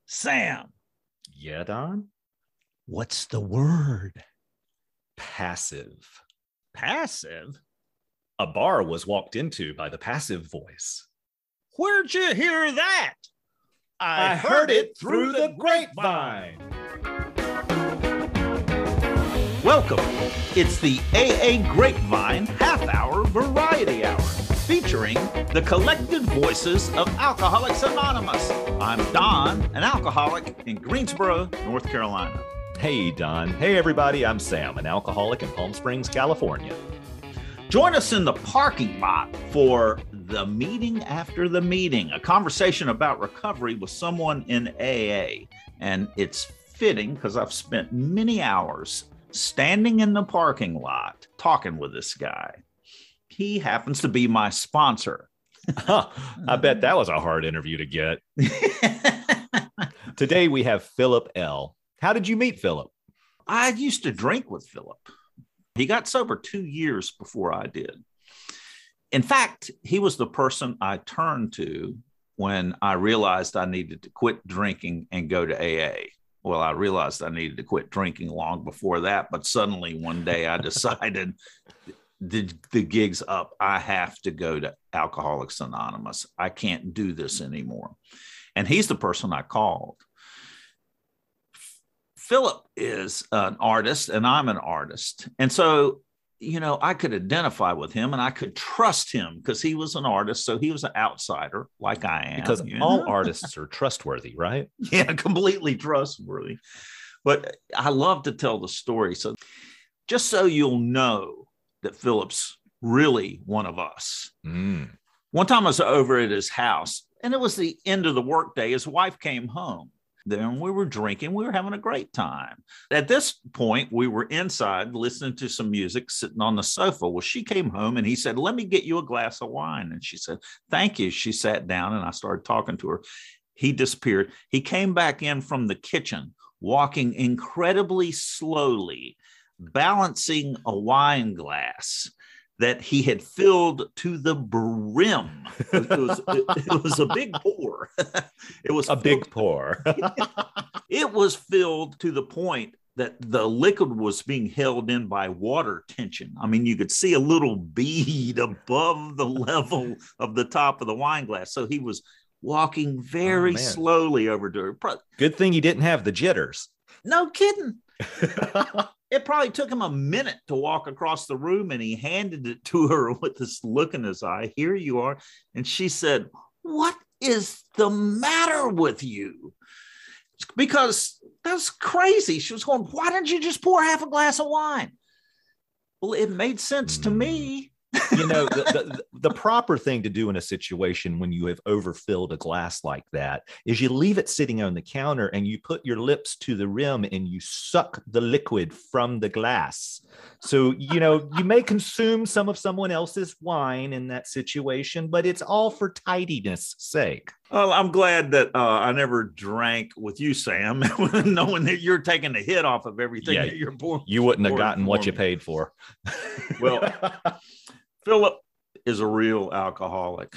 Sam, Yeah, Don? what's the word? Passive. Passive? A bar was walked into by the passive voice. Where'd you hear that? I heard it through the grapevine. Welcome. It's the AA Grapevine half-hour variety hour, featuring the collected voices of Alcoholics Anonymous. I'm Don, an alcoholic in Greensboro, North Carolina. Hey, Don. Hey, everybody. I'm Sam, an alcoholic in Palm Springs, California. Join us in the parking lot for the meeting after the meeting, a conversation about recovery with someone in AA. And it's fitting because I've spent many hours standing in the parking lot talking with this guy. He happens to be my sponsor. I bet that was a hard interview to get. Today we have Phillip L. How did you meet Phillip? I used to drink with Phillip. He got sober 2 years before I did. In fact, he was the person I turned to when I realized I needed to quit drinking and go to AA. Well, I realized I needed to quit drinking long before that, but suddenly one day I decided the gig's up. I have to go to Alcoholics Anonymous. I can't do this anymore. And he's the person I called. Phillip is an artist and I'm an artist. And so, you know, I could identify with him and I could trust him because he was an artist. So he was an outsider like I am. Because all artists are trustworthy, right? Yeah, completely trustworthy. But I love to tell the story. So just so you'll know that Phillip's really one of us. One time I was over at his house and it was the end of the workday. His wife came home. Then we were drinking. We were having a great time. At this point, we were inside listening to some music, sitting on the sofa. Well, she came home and he said, "Let me get you a glass of wine." And she said, "Thank you." She sat down and I started talking to her. He disappeared. He came back in from the kitchen, walking incredibly slowly, balancing a wine glass that he had filled to the brim. It was a big pour. It was a big pour. It was filled to the point that the liquid was being held in by water tension. I mean, you could see a little bead above the level of the top of the wine glass. So he was walking very slowly over to her. Good thing you didn't have the jitters. No kidding. It probably took him a minute to walk across the room and he handed it to her with this look in his eye. "Here you are." And she said, "What is the matter with you?" Because that's crazy. She was going, "Why didn't you just pour half a glass of wine?" Well, it made sense to me. You know, the proper thing to do in a situation when you have overfilled a glass like that is you leave it sitting on the counter and you put your lips to the rim and you suck the liquid from the glass. So, you know, you may consume some of someone else's wine in that situation, but it's all for tidiness' sake. Well, I'm glad that I never drank with you, Sam, knowing that you're taking the hit off of everything that you're pouring. You wouldn't have gotten what you paid for. Well, Phillip is a real alcoholic.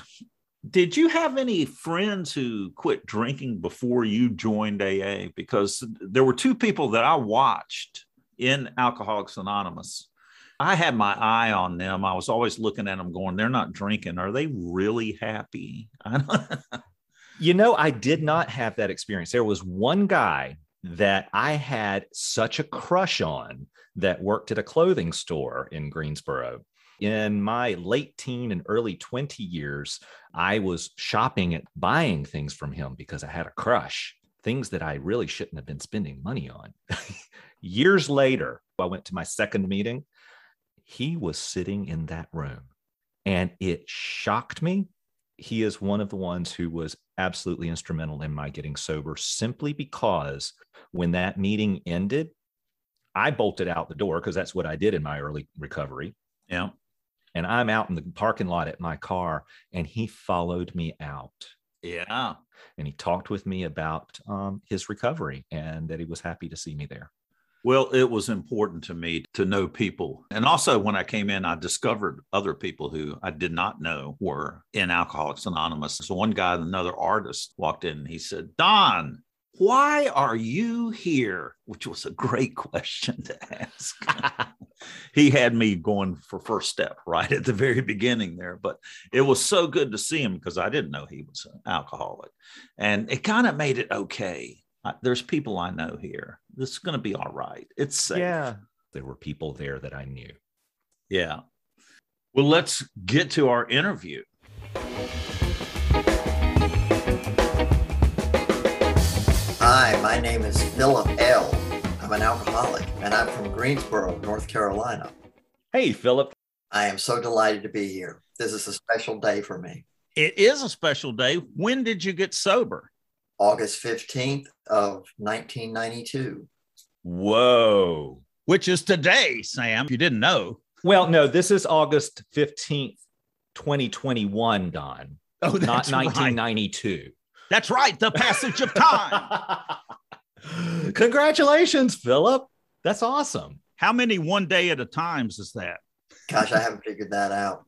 Did you have any friends who quit drinking before you joined AA? Because there were two people that I watched in Alcoholics Anonymous. I had my eye on them. I was always looking at them going, "They're not drinking. Are they really happy?" You know, I did not have that experience. There was one guy that I had such a crush on that worked at a clothing store in Greensboro. In my late teen and early 20 years, I was shopping at buying things from him because I had a crush, things that I really shouldn't have been spending money on. Years later, I went to my second meeting. He was sitting in that room and it shocked me. He is one of the ones who was absolutely instrumental in my getting sober, simply because when that meeting ended, I bolted out the door because that's what I did in my early recovery. Yeah. And I'm out in the parking lot at my car and he followed me out. Yeah. And he talked with me about his recovery and that he was happy to see me there. Well, it was important to me to know people. And also when I came in, I discovered other people who I did not know were in Alcoholics Anonymous. So one guy, another artist, walked in and he said, "Don, why are you here? Which was a great question to ask. He had me going for first step right at the very beginning there, but it was so good to see him because I didn't know he was an alcoholic, and it kind of made it okay. There's people I know here. This is going to be all right. It's safe. Yeah. There were people there that I knew. Yeah. Well, let's get to our interview. Hi, my name is Phillip L. I'm an alcoholic, and I'm from Greensboro, North Carolina. Hey, Phillip. I am so delighted to be here. This is a special day for me. It is a special day. When did you get sober? August 15th of 1992. Whoa. Which is today, Sam, if you didn't know. Well, no, this is August 15th, 2021, Don. Oh, that's not right. 1992. That's right. The passage of time. Congratulations, Phillip. That's awesome. How many one day at a times is that? Gosh, I haven't figured that out.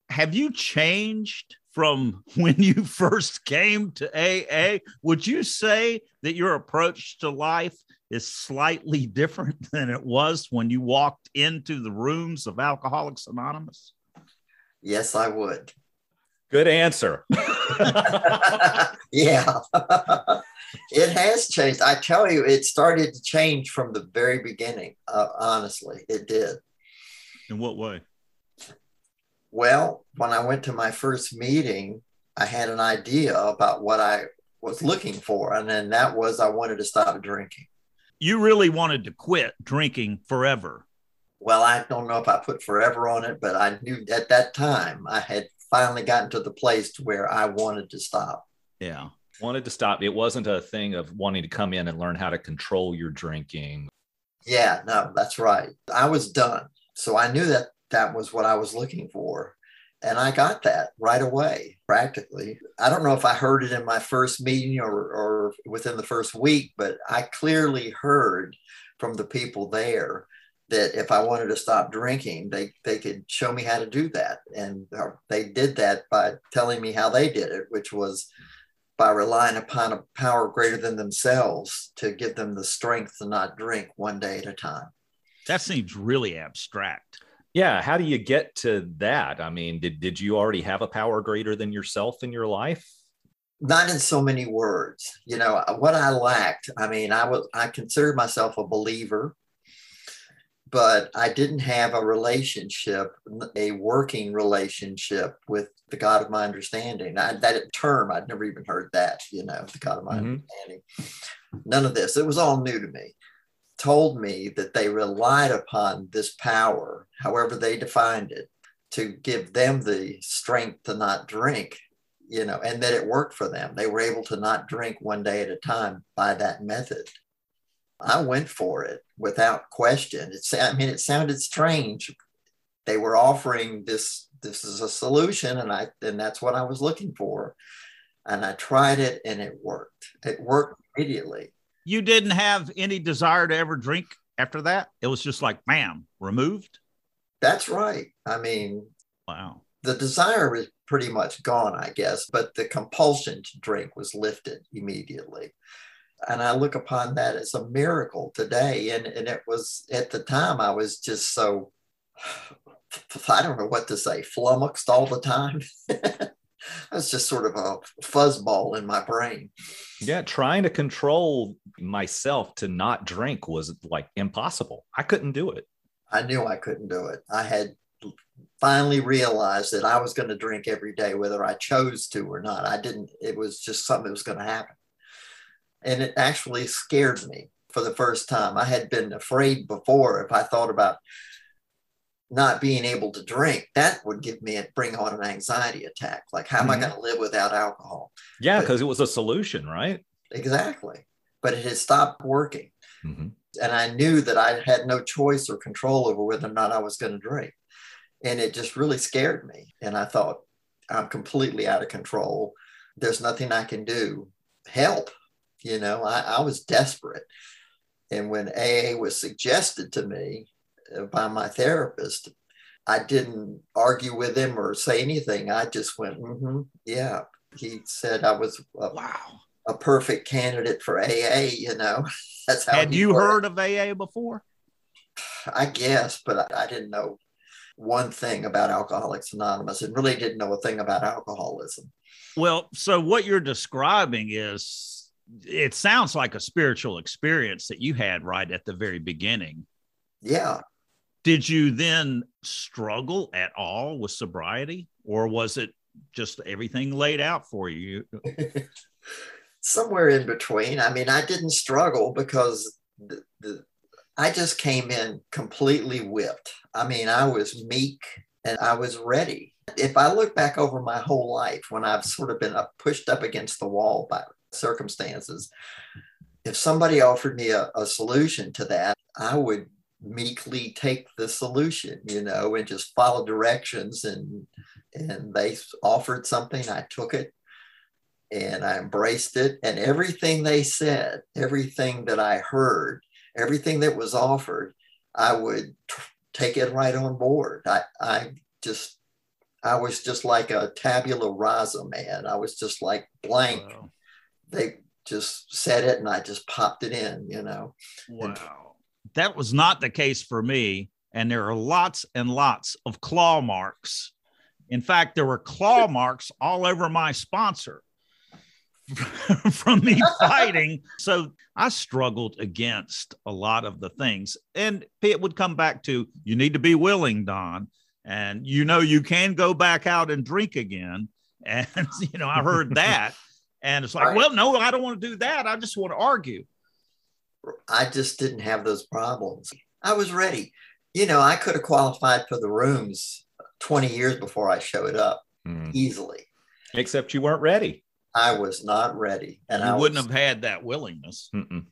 Have you changed from when you first came to AA? Would you say that your approach to life is slightly different than it was when you walked into the rooms of Alcoholics Anonymous? Yes, I would. Good answer. Yeah. It has changed. I tell you, it started to change from the very beginning. Honestly, it did. In what way? Well, when I went to my first meeting, I had an idea about what I was looking for. And then that was I wanted to stop drinking. You really wanted to quit drinking forever. Well, I don't know if I put forever on it, but I knew at that time I had finally gotten to the place to where I wanted to stop. Yeah. Wanted to stop. It wasn't a thing of wanting to come in and learn how to control your drinking. Yeah, no, that's right. I was done. So I knew that that was what I was looking for. And I got that right away, practically. I don't know if I heard it in my first meeting or within the first week, but I clearly heard from the people there that if I wanted to stop drinking, they could show me how to do that. And they did that by telling me how they did it, which was by relying upon a power greater than themselves to give them the strength to not drink one day at a time. That seems really abstract. Yeah. How do you get to that? I mean, did you already have a power greater than yourself in your life? Not in so many words. You know, what I lacked, I mean, I considered myself a believer, but I didn't have a relationship, a working relationship with the God of my understanding. That term, I'd never even heard that, you know, the God of my understanding. None of this. It was all new to me. Told me that they relied upon this power, however they defined it, to give them the strength to not drink, you know, and that it worked for them. They were able to not drink one day at a time by that method. I went for it without question. It sounded strange. They were offering this is a solution, and that's what I was looking for. And I tried it, and it worked. It worked immediately. You didn't have any desire to ever drink after that? It was just like, bam, removed? That's right. I mean, wow. The desire was pretty much gone, I guess, but the compulsion to drink was lifted immediately. And I look upon that as a miracle today. And it was, at the time, I was just so, I don't know what to say, flummoxed all the time. I was just sort of a fuzzball in my brain. Yeah, trying to control myself to not drink was like impossible. I couldn't do it. I knew I couldn't do it. I had finally realized that I was going to drink every day, whether I chose to or not. I didn't, it was just something that was going to happen. And it actually scared me for the first time. I had been afraid before. If I thought about not being able to drink, that would bring on an anxiety attack. Like, how am I going to live without alcohol? Yeah, because it was a solution, right? Exactly. But it had stopped working. And I knew that I had no choice or control over whether or not I was going to drink. And it just really scared me. And I thought, I'm completely out of control. There's nothing I can do. Help. You know, I was desperate. And when AA was suggested to me by my therapist, I didn't argue with him or say anything. I just went, yeah. He said I was a a perfect candidate for AA, you know. That's how Had he you put heard it. of AA before? I guess, but I didn't know one thing about Alcoholics Anonymous and really didn't know a thing about alcoholism. Well, so what you're describing is, it sounds like a spiritual experience that you had right at the very beginning. Yeah. Did you then struggle at all with sobriety, or was it just everything laid out for you? Somewhere in between. I mean, I didn't struggle because I just came in completely whipped. I mean, I was meek and I was ready. If I look back over my whole life, when I've sort of been pushed up against the wall by circumstances, if somebody offered me a solution to that, I would meekly take the solution, you know, and just follow directions. And they offered something, I took it and I embraced it. And everything they said, everything that I heard, everything that was offered, I would take it right on board. I was just like a tabula rasa, man. I was just like blank. Wow. They just said it and I just popped it in, you know. Wow. That was not the case for me. And there are lots and lots of claw marks. In fact, there were claw marks all over my sponsor from me fighting. So I struggled against a lot of the things. And it would come back to, you need to be willing, Don. And, you know, you can go back out and drink again. And, you know, I heard that. And it's like, right. Well, no, I don't want to do that. I just want to argue. I just didn't have those problems. I was ready. You know, I could have qualified for the rooms 20 years before I showed up easily. Except you weren't ready. I was not ready. And you wouldn't have had that willingness.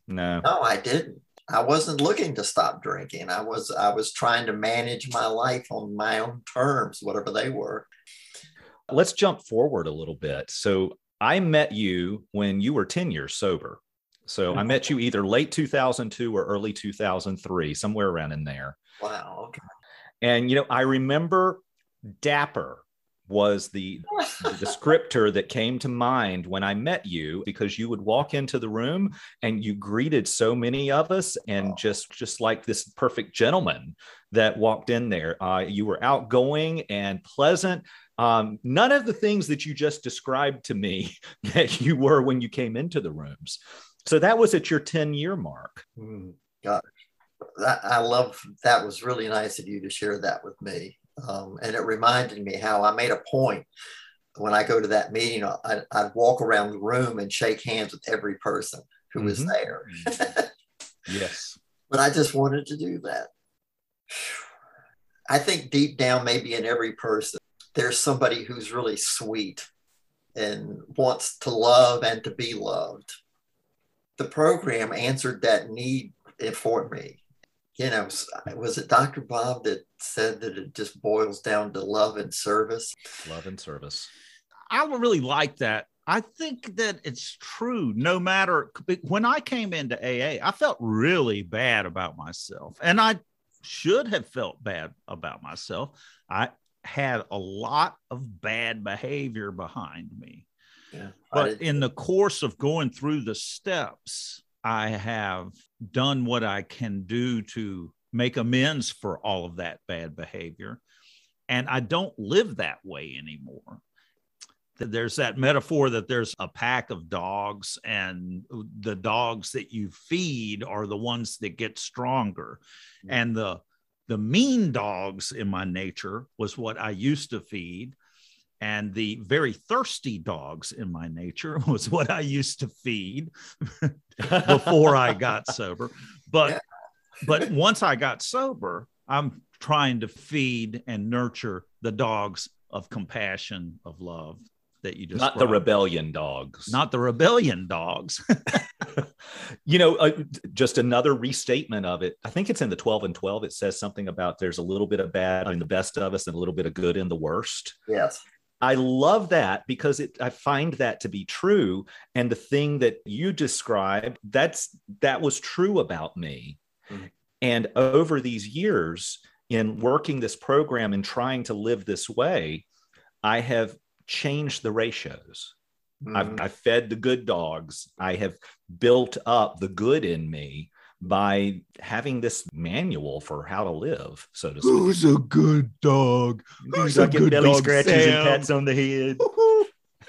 No, I didn't. I wasn't looking to stop drinking. I was trying to manage my life on my own terms, whatever they were. Let's jump forward a little bit. So I met you when you were 10 years sober. So I met you either late 2002 or early 2003, somewhere around in there. Wow. Okay. And, you know, I remember Dapper was the descriptor that came to mind when I met you, because you would walk into the room and you greeted so many of us, and just like this perfect gentleman that walked in there. You were outgoing and pleasant. None of the things that you just described to me that you were when you came into the rooms. So that was at your 10-year mark. God, I love that. Was really nice of you to share that with me. And it reminded me how I made a point when I go to that meeting, I'd walk around the room and shake hands with every person who was there. Yes. But I just wanted to do that. I think deep down, maybe in every person, there's somebody who's really sweet and wants to love and to be loved. The program answered that need for me. You know, was it Dr. Bob that said that it just boils down to love and service? Love and service. I really like that. I think that it's true. No matter, when I came into AA, I felt really bad about myself, and I should have felt bad about myself. I had a lot of bad behavior behind me. Yeah, but in the course of going through the steps, I have done what I can do to make amends for all of that bad behavior. And I don't live that way anymore. There's that metaphor that there's a pack of dogs, and the dogs that you feed are the ones that get stronger. Mm-hmm. And the mean dogs in my nature was what I used to feed. And the very thirsty dogs in my nature was what I used to feed before I got sober. But once I got sober, I'm trying to feed and nurture the dogs of compassion, of love that you just not the rebellion dogs. Not the rebellion dogs. You know, just another restatement of it. I think it's in the 12 and 12. It says something about there's a little bit of bad in the best of us and a little bit of good in the worst. Yes. I love that because I find that to be true. And the thing that you described, that was true about me. Mm-hmm. And over these years in working this program and trying to live this way, I have changed the ratios. I've fed the good dogs. I have built up the good in me by having this manual for how to live, so to speak. Who's a good dog? Who's a good belly dog, scratches Sam? and pats on the head.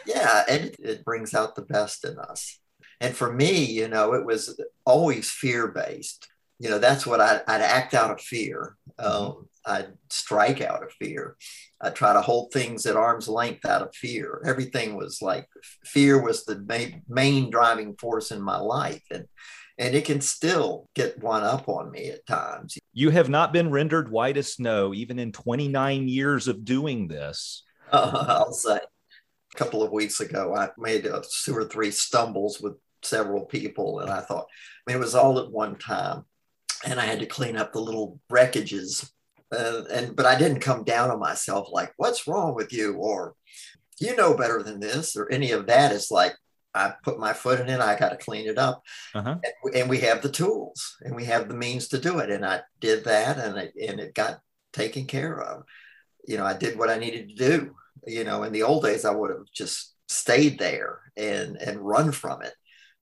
Yeah, and it brings out the best in us. And for me, you know, it was always fear-based. You know, that's what I'd act out of fear. I'd strike out of fear. I try to hold things at arm's length out of fear. Everything was like fear was the main driving force in my life. And it can still get one up on me at times. You have not been rendered white as snow, even in 29 years of doing this. I'll say. A couple of weeks ago, I made 2 or 3 stumbles with several people. And I thought, I mean, it was all at one time. And I had to clean up the little wreckages. But I didn't come down on myself like, what's wrong with you? Or, you know better than this, or any of that. It's like, I put my foot in it. I got to clean it up. And we have the tools and we have the means to do it. And I did that, and it got taken care of. You know, I did what I needed to do. You know, in the old days, I would have just stayed there and run from it.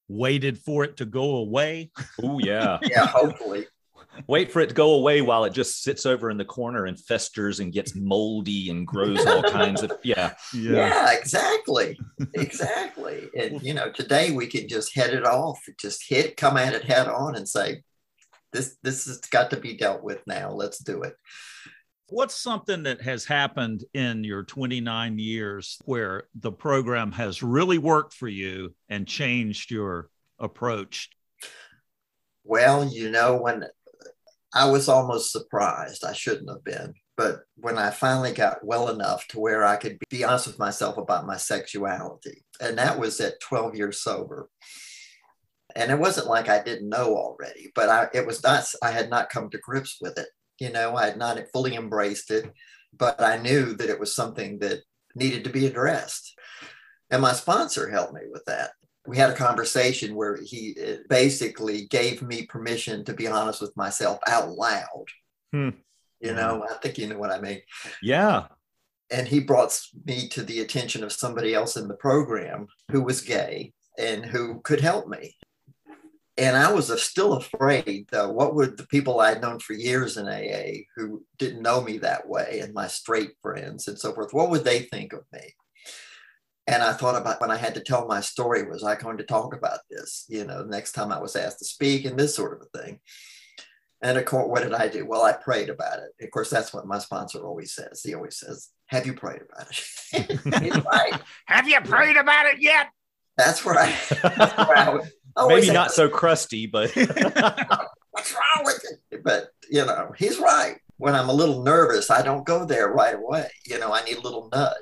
Waited for it to go away. Oh, yeah. Yeah, hopefully. Wait for it to go away while it just sits over in the corner and festers and gets moldy and grows all kinds of, yeah, exactly. And, you know, today we can just head it off, just come at it head on and say, this has got to be dealt with now. Let's do it. What's something that has happened in your 29 years where the program has really worked for you and changed your approach? Well, you know, when I was almost surprised, I shouldn't have been, but when I finally got well enough to where I could be honest with myself about my sexuality, and that was at 12 years sober. And it wasn't like I didn't know already, but I had not come to grips with it. You know, I had not fully embraced it, but I knew that it was something that needed to be addressed. And my sponsor helped me with that. We had a conversation where he basically gave me permission to be honest with myself out loud. You know, I think you know what I mean. Yeah. And he brought me to the attention of somebody else in the program who was gay and who could help me. And I was still afraid, though. What would the people I had known for years in AA who didn't know me that way, and my straight friends and so forth, what would they think of me? And I thought about when I had to tell my story, was I going to talk about this, you know, next time I was asked to speak and this sort of a thing. And of course, what did I do? Well, I prayed about it. Of course, that's what my sponsor always says. He always says, have you prayed about it? He's right. Have you prayed about it yet? That's where I maybe not so crusty, but what's wrong with it? But, you know, he's right. When I'm a little nervous, I don't go there right away. You know, I need a little nudge.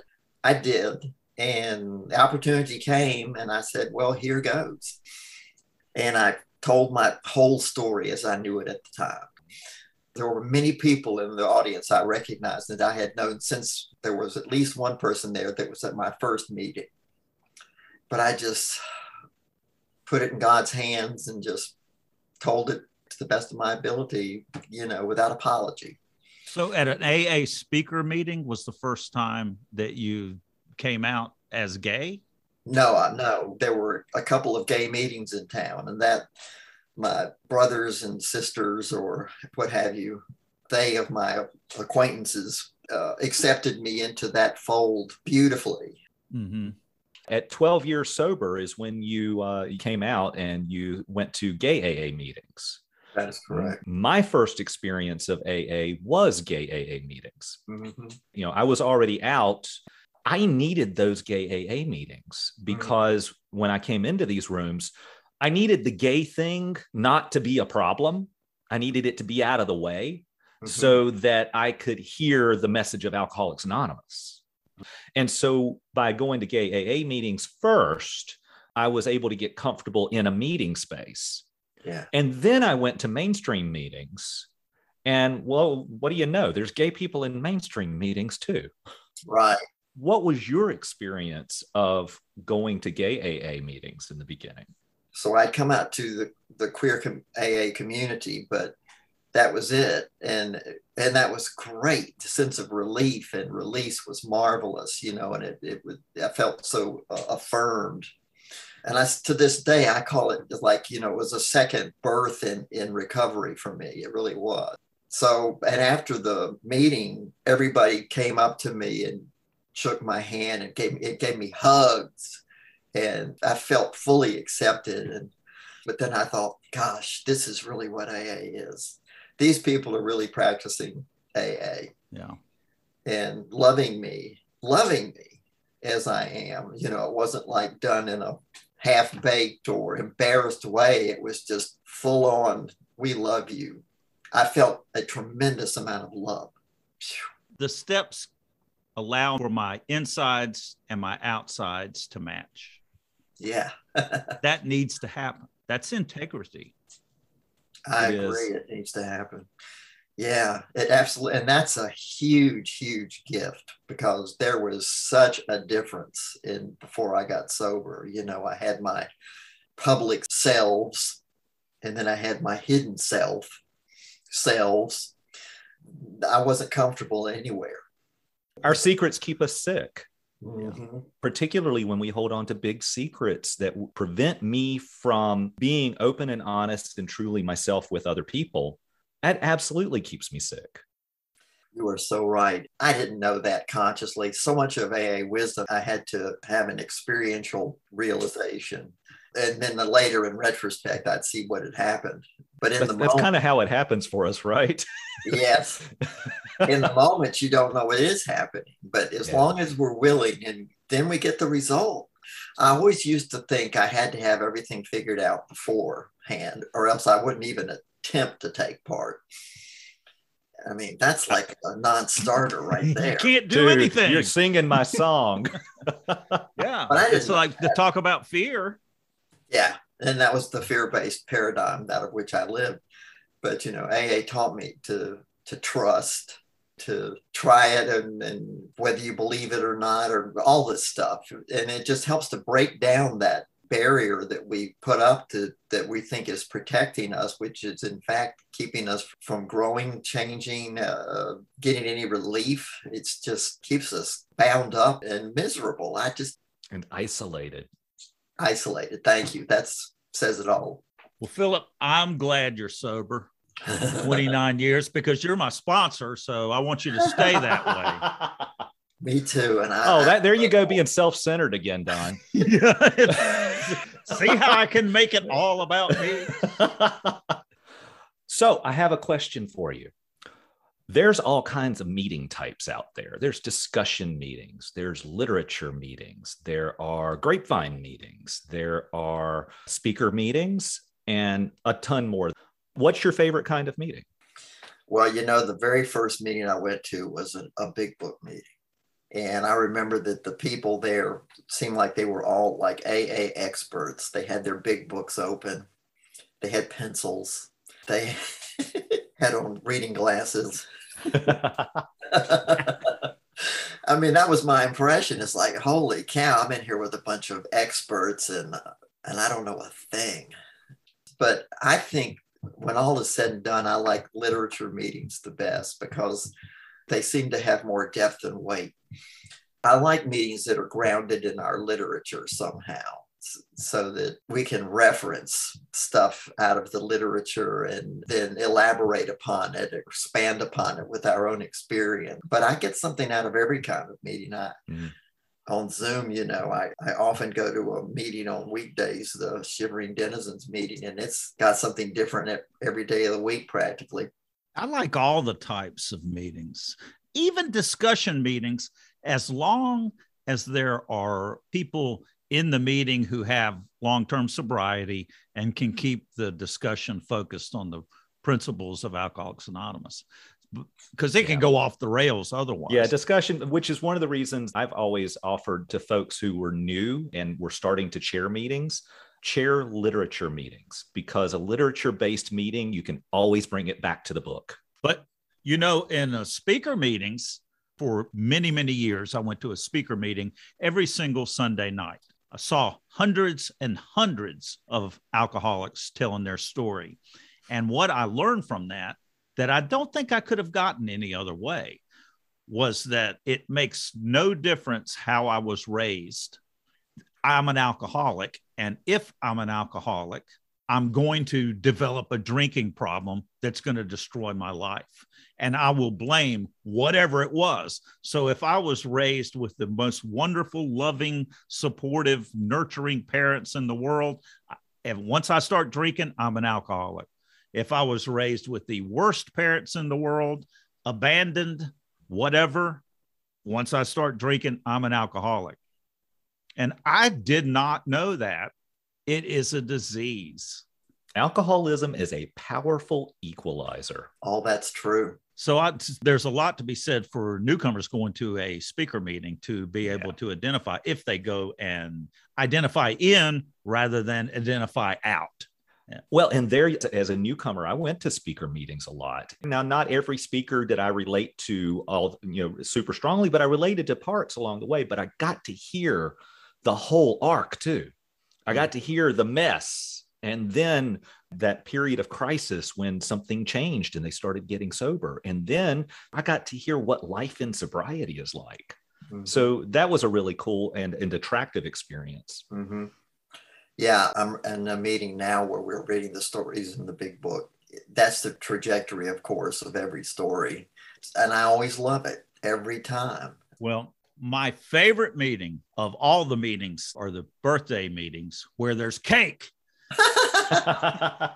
I did. And the opportunity came and I said, well, here goes. And I told my whole story as I knew it at the time. There were many people in the audience I recognized that I had known since there was at least one person there that was at my first meeting. But I just put it in God's hands and just told it to the best of my ability, you know, without apology. So at an AA speaker meeting was the first time that you came out as gay? No, there were a couple of gay meetings in town, and that my brothers and sisters or what have you, they of my acquaintances accepted me into that fold beautifully. Mm-hmm. At 12 years sober is when you came out and you went to gay AA meetings. That is correct. My first experience of AA was gay AA meetings. Mm-hmm. You know, I was already out. I needed those gay AA meetings because when I came into these rooms, I needed the gay thing not to be a problem. I needed it to be out of the way so that I could hear the message of Alcoholics Anonymous. And so by going to gay AA meetings first, I was able to get comfortable in a meeting space. Yeah. And then I went to mainstream meetings. And well, what do you know? There's gay people in mainstream meetings too. Right. What was your experience of going to gay AA meetings in the beginning? So I'd come out to the queer AA community, but that was it. And that was great. The sense of relief and release was marvelous, you know, and I felt so affirmed. And to this day, I call it like, you know, it was a second birth in recovery for me. It really was. So, and after the meeting, everybody came up to me and shook my hand and gave me hugs. And I felt fully accepted. But then I thought, gosh, this is really what AA is. These people are really practicing AA. Yeah. And loving me as I am. You know, it wasn't like done in a half-baked or embarrassed way. It was just full on, we love you. I felt a tremendous amount of love. The steps allow for my insides and my outsides to match. Yeah. That needs to happen. That's integrity. I agree. It needs to happen. Yeah, it absolutely. And that's a huge, huge gift, because there was such a difference before I got sober. You know, I had my public selves, and then I had my hidden selves. I wasn't comfortable anywhere. Our secrets keep us sick. Mm-hmm. Particularly when we hold on to big secrets that prevent me from being open and honest and truly myself with other people. That absolutely keeps me sick. You are so right. I didn't know that consciously. So much of AA wisdom, I had to have an experiential realization. And then later in retrospect, I'd see what had happened. But that's kind of how it happens for us, right? Yes. In the moment, you don't know what is happening. But as long as we're willing, and then we get the result. I always used to think I had to have everything figured out beforehand, or else I wouldn't even attempt to take part. I mean, that's like a non-starter right there. You can't do anything. You're singing my song. Yeah. But it's like to talk about fear. Yeah. And that was the fear-based paradigm out of which I lived. But, you know, AA taught me to trust, to try it, and whether you believe it or not, or all this stuff. And it just helps to break down that barrier that we put up that we think is protecting us, which is in fact keeping us from growing, changing, getting any relief. It's just keeps us bound up and miserable. And isolated. Thank you. That says it all. Well, Phillip, I'm glad you're sober 29 years, because you're my sponsor. So I want you to stay that way. Me too. And there you go, being self-centered again, Don. See how I can make it all about me? So I have a question for you. There's all kinds of meeting types out there. There's discussion meetings. There's literature meetings. There are grapevine meetings. There are speaker meetings, and a ton more. What's your favorite kind of meeting? Well, you know, the very first meeting I went to was a big book meeting. And I remember that the people there seemed like they were all like AA experts. They had their big books open. They had pencils. They had on reading glasses. I mean, that was my impression. It's like, holy cow, I'm in here with a bunch of experts and I don't know a thing. But I think when all is said and done, I like literature meetings the best, because they seem to have more depth and weight. I like meetings that are grounded in our literature somehow, so that we can reference stuff out of the literature and then elaborate upon it, expand upon it with our own experience. But I get something out of every kind of meeting. On Zoom, you know, I often go to a meeting on weekdays, the Shivering Denizens meeting, and it's got something different every day of the week practically. I like all the types of meetings, even discussion meetings, as long as there are people in the meeting who have long-term sobriety and can keep the discussion focused on the principles of Alcoholics Anonymous, because they can go off the rails otherwise. Yeah, discussion, which is one of the reasons I've always offered to folks who were new and were starting to chair meetings, chair literature meetings, because a literature-based meeting, you can always bring it back to the book. But, you know, in speaker meetings, for many, many years, I went to a speaker meeting every single Sunday night. I saw hundreds and hundreds of alcoholics telling their story. And what I learned from that that I don't think I could have gotten any other way was that it makes no difference how I was raised. I'm an alcoholic, and if I'm an alcoholic, I'm going to develop a drinking problem that's going to destroy my life. And I will blame whatever it was. So if I was raised with the most wonderful, loving, supportive, nurturing parents in the world, and once I start drinking, I'm an alcoholic. If I was raised with the worst parents in the world, abandoned, whatever, once I start drinking, I'm an alcoholic. And I did not know that. It is a disease. Alcoholism is a powerful equalizer. Oh, that's true. So there's a lot to be said for newcomers going to a speaker meeting to be able to identify, if they go and identify in rather than identify out. Yeah. Well, and there, as a newcomer, I went to speaker meetings a lot. Now, not every speaker did I relate to all, super strongly, but I related to parts along the way. But I got to hear the whole arc too. I got to hear the mess, and then that period of crisis when something changed and they started getting sober. And then I got to hear what life in sobriety is like. Mm-hmm. So that was a really cool and attractive experience. Mm-hmm. Yeah, I'm in a meeting now where we're reading the stories in the big book. That's the trajectory, of course, of every story. And I always love it every time. Well, my favorite meeting of all the meetings are the birthday meetings where there's cake.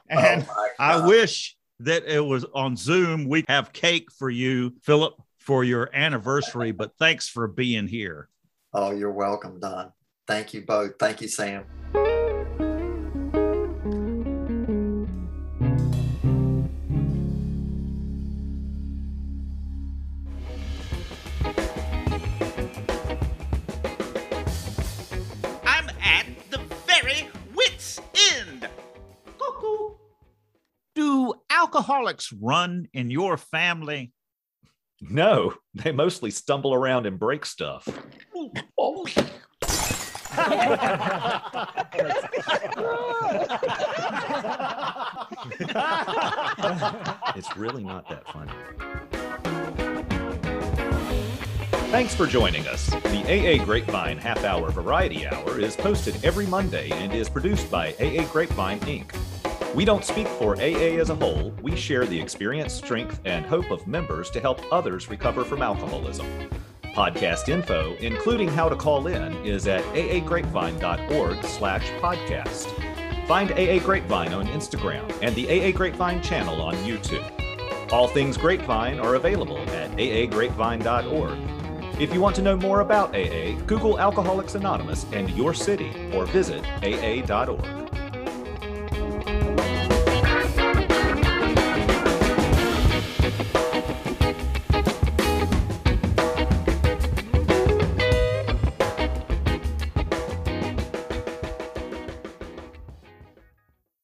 And I wish that it was on Zoom. We have cake for you, Phillip, for your anniversary, but thanks for being here. Oh, you're welcome, Don. Thank you both. Thank you, Sam. I'm at the very wit's end. Cuckoo. Do alcoholics run in your family? No, they mostly stumble around and break stuff. Oh. It's really not that funny. Thanks for joining us. The AA Grapevine Half Hour Variety Hour is posted every Monday and is produced by AA Grapevine, Inc. We don't speak for AA as a whole. We share the experience, strength, and hope of members to help others recover from alcoholism. Podcast info, including how to call in, is at aagrapevine.org/podcast. Find AA Grapevine on Instagram and the AA Grapevine channel on YouTube. All things Grapevine are available at aagrapevine.org. If you want to know more about AA, Google Alcoholics Anonymous and your city or visit aa.org.